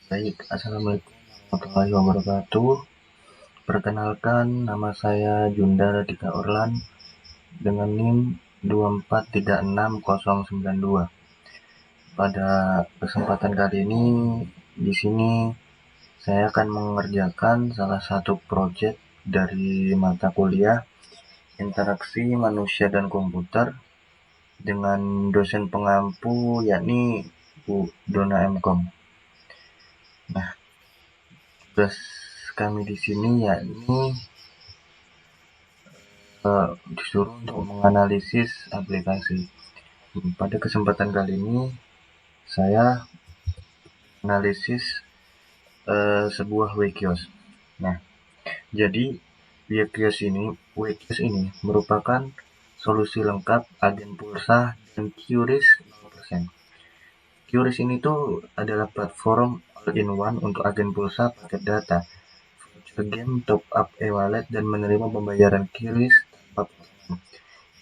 Baik, assalamualaikum warahmatullahi wabarakatuh. Perkenalkan, nama saya Junda Radika Orlan dengan NIM 2436092. Pada kesempatan kali ini, di sini saya akan mengerjakan salah satu proyek dari mata kuliah Interaksi Manusia dan Komputer dengan dosen pengampu yakni Bu Dona Mkom. Nah, tugas kami di sini yakni disuruh untuk menganalisis aplikasi. Pada kesempatan kali ini saya analisis sebuah Wikios. Nah, jadi Wikios ini merupakan solusi lengkap agen pulsa dan QRIS 0%. QRIS ini tuh adalah platform all-in-one untuk agen pulsa paket data, game, top up e-wallet, dan menerima pembayaran QRIS tanpa potongan.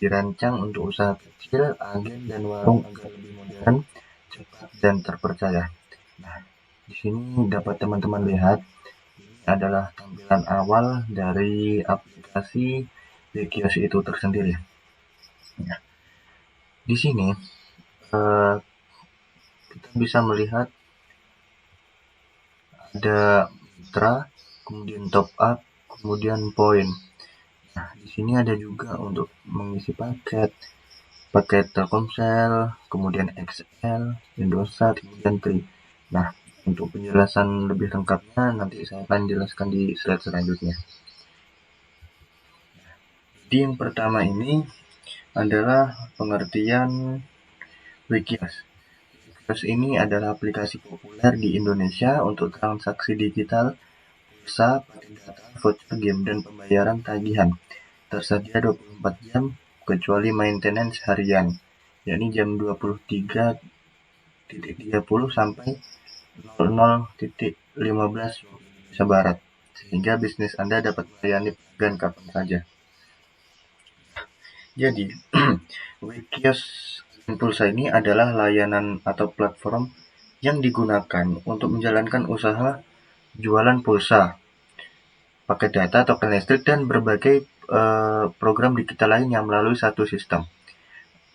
Dirancang untuk usaha kecil, agen, dan warung agar lebih modern, cepat, dan terpercaya. Nah, di sini dapat teman-teman lihat ini adalah tampilan awal dari aplikasi Wikios itu tersendiri. Nah, di sini kita bisa melihat ada mitra, kemudian top up, kemudian poin. Nah, di sini ada juga untuk mengisi paket Telkomsel, kemudian XL, Indosat, kemudian Tri. Nah, untuk penjelasan lebih lengkapnya nanti saya akan jelaskan di slide selanjutnya. Jadi yang pertama ini adalah pengertian Wikios. Wikios ini adalah aplikasi populer di Indonesia untuk transaksi digital, pulsa, paket data, voucher game, dan pembayaran tagihan. Tersedia 24 jam kecuali maintenance harian, yakni jam 23.30 sampai 00.15 Indonesia Barat, sehingga bisnis Anda dapat melayani pelanggan kapan saja. Jadi, Wikios Pulsa ini adalah layanan atau platform yang digunakan untuk menjalankan usaha jualan pulsa, paket data, token listrik, dan berbagai program digital lainnya melalui satu sistem.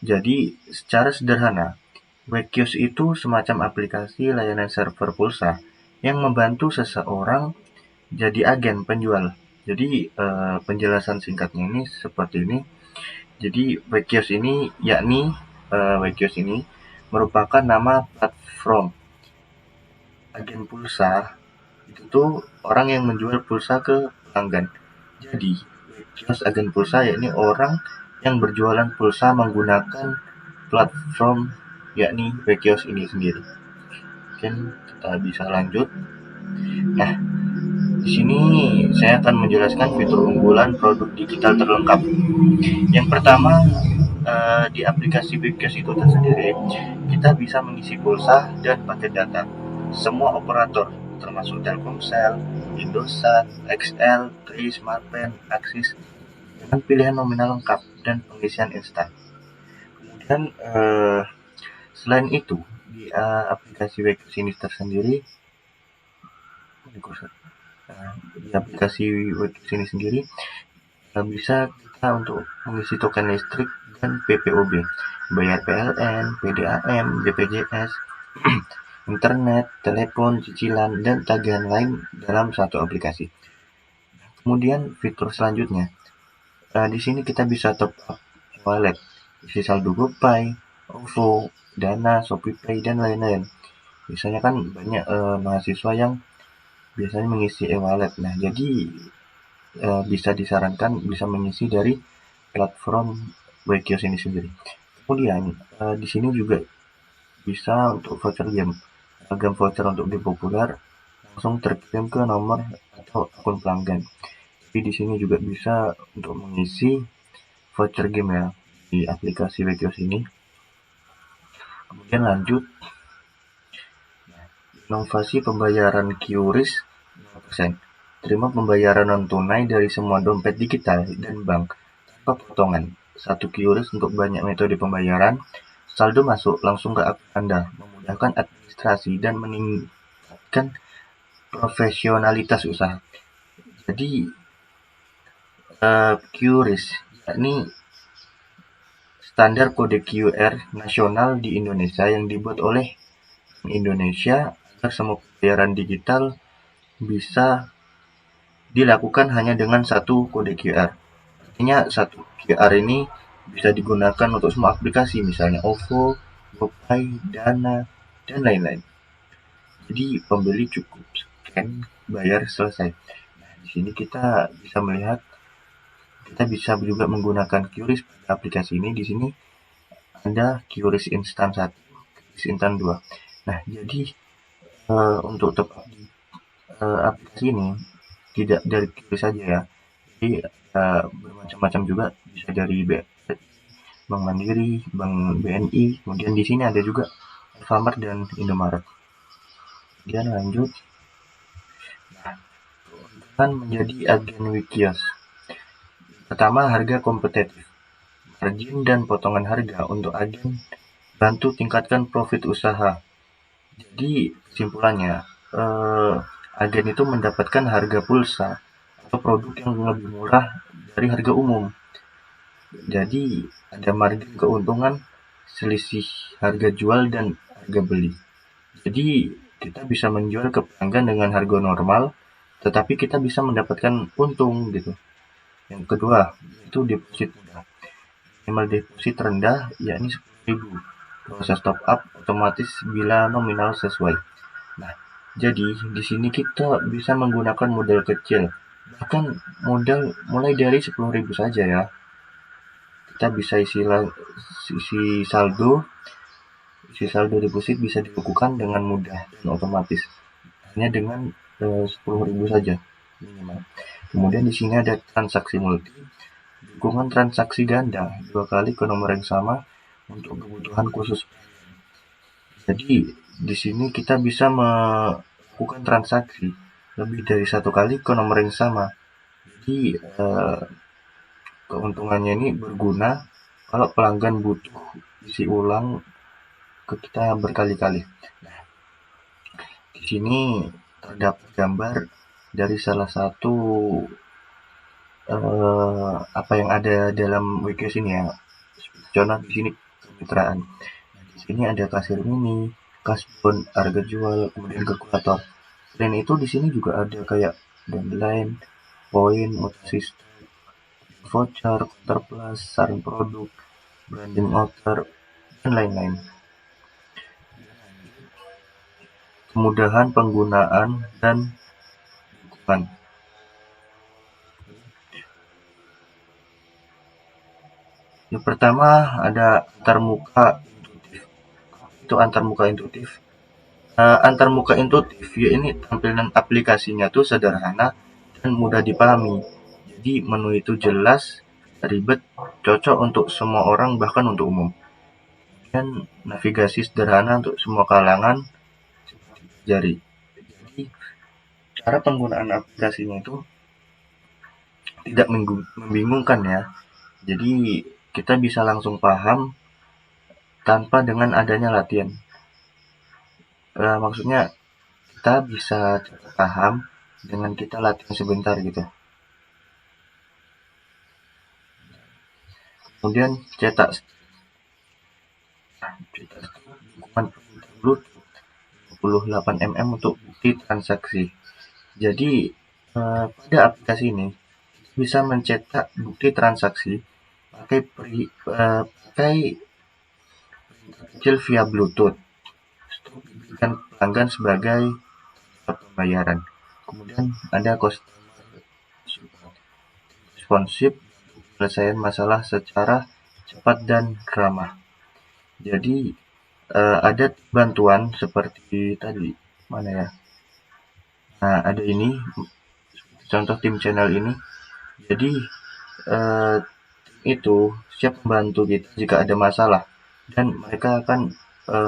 Jadi, secara sederhana, Wikios itu semacam aplikasi layanan server pulsa yang membantu seseorang jadi agen penjual. Jadi, penjelasan singkatnya ini seperti ini. Jadi, Wikios ini merupakan nama platform agen pulsa. Itu tuh orang yang menjual pulsa ke pelanggan. Jadi, Wikios agen pulsa yakni orang yang berjualan pulsa menggunakan platform yakni Wikios ini sendiri. Mungkin kita bisa lanjut. Nah, di sini saya akan menjelaskan fitur unggulan produk digital terlengkap. Yang pertama, di aplikasi Wikios itu tersendiri, kita bisa mengisi pulsa dan paket data. Semua operator, termasuk Telkomsel, Indosat, XL, Tri, Smartpen, Axis, dengan pilihan nominal lengkap dan pengisian instan. Kemudian, selain itu, di aplikasi Wikios ini tersendiri, bisa kita untuk mengisi token listrik dan PPOB, bayar PLN, PDAM, BPJS, internet, telepon, cicilan, dan tagihan lain dalam satu aplikasi. Kemudian fitur selanjutnya, di sini kita bisa top up wallet, isi saldo GoPay, OVO, Dana, ShopeePay, dan lain-lain. Misalnya kan banyak mahasiswa yang biasanya mengisi e-wallet. Nah, jadi bisa disarankan bisa mengisi dari platform Wikios ini sendiri. Kemudian di sini juga bisa untuk voucher game. Ragam voucher untuk game populer langsung terkirim ke nomor atau akun pelanggan. Tapi di sini juga bisa untuk mengisi voucher game ya di aplikasi Wikios ini. Kemudian lanjut, inovasi pembayaran QRIS 0%. Terima pembayaran non-tunai dari semua dompet digital dan bank tanpa potongan. 1 QRIS untuk banyak metode pembayaran. Saldo masuk langsung ke akun Anda, memudahkan administrasi dan meningkatkan meningkatkan profesionalitas usaha. Jadi QRIS, yakni standar kode QR nasional di Indonesia yang dibuat oleh Indonesia agar semua pembayaran digital bisa dilakukan hanya dengan satu kode QR. Artinya satu QR ini bisa digunakan untuk semua aplikasi, misalnya OVO, GoPay, Dana, dan lain-lain. Jadi pembeli cukup scan, bayar, selesai. Nah, di sini kita bisa melihat, kita bisa juga menggunakan QRIS pada aplikasi ini. Di sini ada QRIS Instan 1, QRIS Instan 2. Nah, jadi untuk top up di aplikasi ini tidak dari QRIS saja ya. Jadi bermacam-macam juga, bisa dari Bank Mandiri, Bank BNI, kemudian di sini ada juga Alfamart dan Indomaret. Kemudian lanjut, keuntungan menjadi agen Wikios. Pertama, harga kompetitif. Margin dan potongan harga untuk agen bantu tingkatkan profit usaha. Jadi kesimpulannya, agen itu mendapatkan harga pulsa atau produk yang lebih murah dari harga umum. Jadi ada margin keuntungan selisih harga jual dan harga beli. Jadi kita bisa menjual ke pelanggan dengan harga normal, tetapi kita bisa mendapatkan untung gitu. Yang kedua, itu deposit mudah. Minimal deposit rendah, yakni 10.000. Proses top up otomatis bila nominal sesuai. Nah, jadi di sini kita bisa menggunakan modal kecil, bahkan modal mulai dari 10.000 saja ya. Kita bisa isi saldo deposit bisa dilakukan dengan mudah dan otomatis, hanya dengan 10.000 saja minimal. Kemudian di sini ada transaksi multi, dukungan transaksi ganda 2 kali ke nomor yang sama untuk kebutuhan khusus. Jadi di sini kita bisa melakukan transaksi lebih dari 1 kali ke nomor yang sama. Jadi keuntungannya ini berguna kalau pelanggan butuh isi ulang ke kita berkali-kali. Nah, di sini terdapat gambar dari salah satu apa yang ada dalam Wikios ini ya. Contoh di sini kemitraan. Nah, di sini ada kasir mini, kasbon, harga jual, kemudian kalkulator. Selain itu di sini juga ada kayak deadline, poin, sistem, voucher, counter plus, saran produk, branding order, dan lain-lain. Kemudahan penggunaan dan dukungan. Yang pertama ada antarmuka intuitif. Itu antarmuka intuitif. Antarmuka intuitif ya, ini tampilan aplikasinya tuh sederhana dan mudah dipahami. Jadi menu itu jelas, ribet, cocok untuk semua orang bahkan untuk umum. Dan navigasi sederhana untuk semua kalangan jari. Jadi cara penggunaan aplikasinya itu tidak membingungkan ya. Jadi kita bisa langsung paham tanpa dengan adanya latihan. Maksudnya kita bisa paham dengan kita latihan sebentar gitu. Kemudian cetak dukungan Bluetooth 28 mm untuk bukti transaksi. Jadi pada aplikasi ini bisa mencetak bukti transaksi pakai kecil via Bluetooth dan pelanggan sebagai pembayaran. Kemudian ada responsif, penyelesaian masalah secara cepat dan ramah. Jadi ada bantuan seperti tadi, mana ya? Nah, ada ini contoh tim channel ini. Jadi itu siap membantu kita jika ada masalah dan mereka akan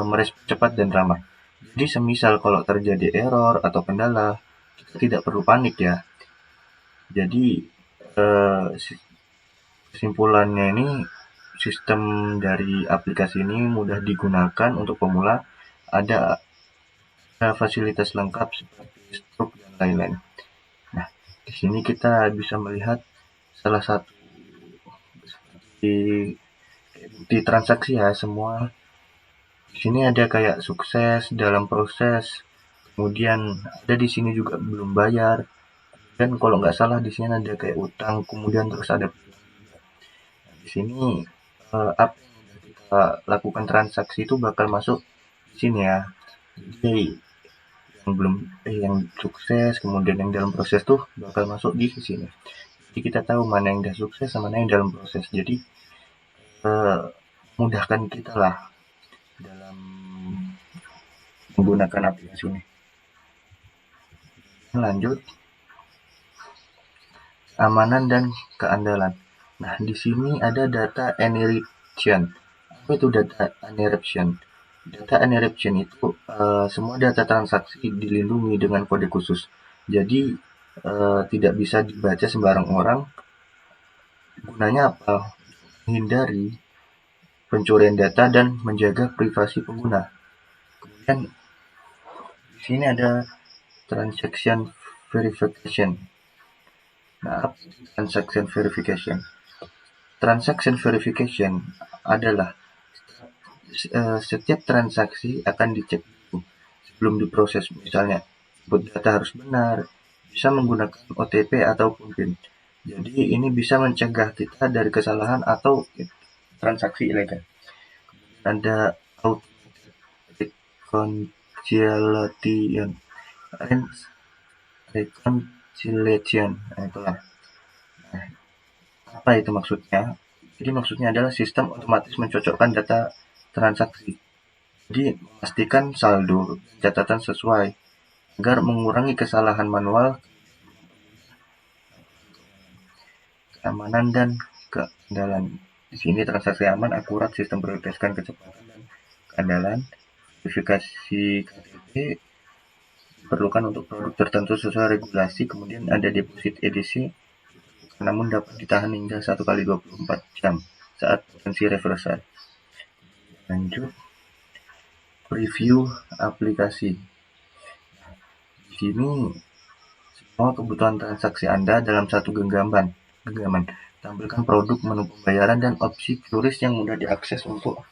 merespon cepat dan ramah. Jadi semisal kalau terjadi error atau kendala, kita tidak perlu panik ya. Jadi kesimpulannya ini, sistem dari aplikasi ini mudah digunakan untuk pemula, ada fasilitas lengkap seperti struk dan lain-lain. Nah, di sini kita bisa melihat salah satu di transaksi ya semua. Di sini ada kayak sukses dalam proses, kemudian ada di sini juga belum bayar, dan kalau nggak salah di sini ada kayak utang, kemudian terus ada di sini apa yang kita lakukan transaksi itu bakal masuk di sini ya. Jadi yang belum yang sukses, kemudian yang dalam proses tuh bakal masuk di sini. Jadi kita tahu mana yang udah sukses sama mana yang dalam proses. Jadi mudahkan kita lah dalam menggunakan aplikasi ini. Lanjut, keamanan dan keandalan. Nah, di sini ada data encryption. Apa itu data encryption? Data encryption itu semua data transaksi dilindungi dengan kode khusus. Jadi tidak bisa dibaca sembarang orang. Gunanya apa? Menghindari pencurian data dan menjaga privasi pengguna. Kemudian di sini ada transaction verification. Nah, apa itu transaction verification? Transaction verification adalah setiap transaksi akan dicek dulu sebelum diproses. Misalnya, input data harus benar, bisa menggunakan OTP ataupun PIN. Jadi ini bisa mencegah kita dari kesalahan atau transaksi ilegal. Ada reconciliation. Nah, itulah. Nah, apa itu maksudnya? Jadi maksudnya adalah sistem otomatis mencocokkan data transaksi. Jadi memastikan saldo catatan sesuai agar mengurangi kesalahan manual, keamanan dan keandalan. Di sini transaksi aman, akurat, sistem prioritaskan kecepatan dan keandalan. Verifikasi KTP diperlukan untuk produk tertentu sesuai regulasi. Kemudian ada deposit edisi, namun dapat ditahan hingga 1x24 jam saat potensi reversal. Lanjut, preview aplikasi. Di sini semua kebutuhan transaksi Anda dalam satu genggaman. Tampilkan produk, menu pembayaran, dan opsi QRIS yang mudah diakses untuk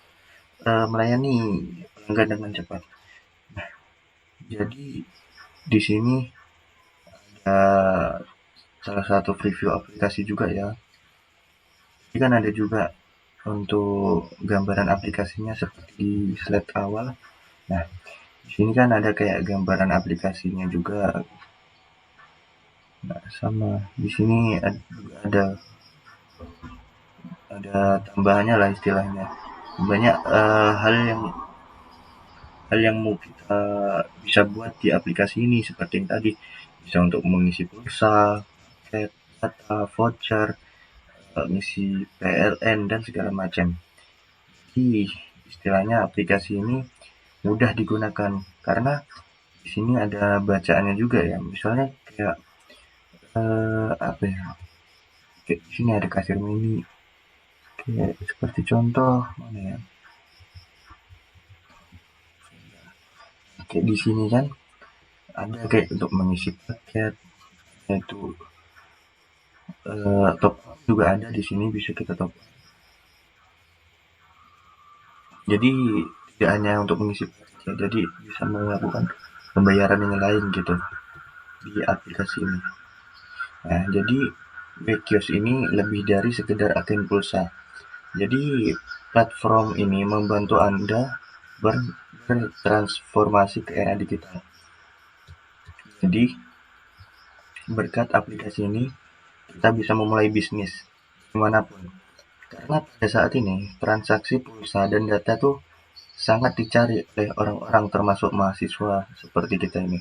melayani pelanggan dengan cepat. Nah, jadi di sini ada salah satu preview aplikasi juga ya. Ini kan ada juga untuk gambaran aplikasinya seperti di slide awal. Nah, di sini kan ada kayak gambaran aplikasinya juga. Nah, sama di sini ada tambahannya lah istilahnya. Banyak hal yang mau kita bisa buat di aplikasi ini seperti yang tadi, bisa untuk mengisi pulsa, data, voucher, mengisi PLN dan segala macam. Jadi istilahnya aplikasi ini mudah digunakan karena di sini ada bacaannya juga ya. Misalnya kayak apa ya? Kayak di sini ada kasir mini. Kayak seperti contoh mana ya? Kayak di sini kan ada kayak untuk mengisi paket, yaitu top up juga ada di sini, bisa kita top up. Jadi tidak hanya untuk mengisi paket ya, jadi bisa melakukan pembayaran yang lain gitu di aplikasi ini. Nah, jadi Wekios ini lebih dari sekedar agen pulsa. Jadi platform ini membantu Anda bertransformasi ke era digital. Jadi berkat aplikasi ini kita bisa memulai bisnis dimanapun. Karena pada saat ini transaksi pulsa dan data tuh sangat dicari oleh orang-orang termasuk mahasiswa seperti kita ini.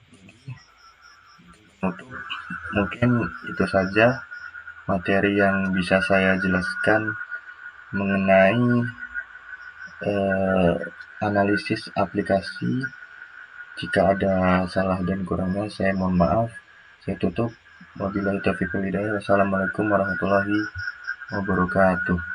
Jadi, mungkin itu saja materi yang bisa saya jelaskan mengenai analisis aplikasi. Jika ada salah dan kurangnya saya mohon maaf. Saya tutup. Wabillahi taufiq wal hidayah. Wassalamualaikum warahmatullahi wabarakatuh.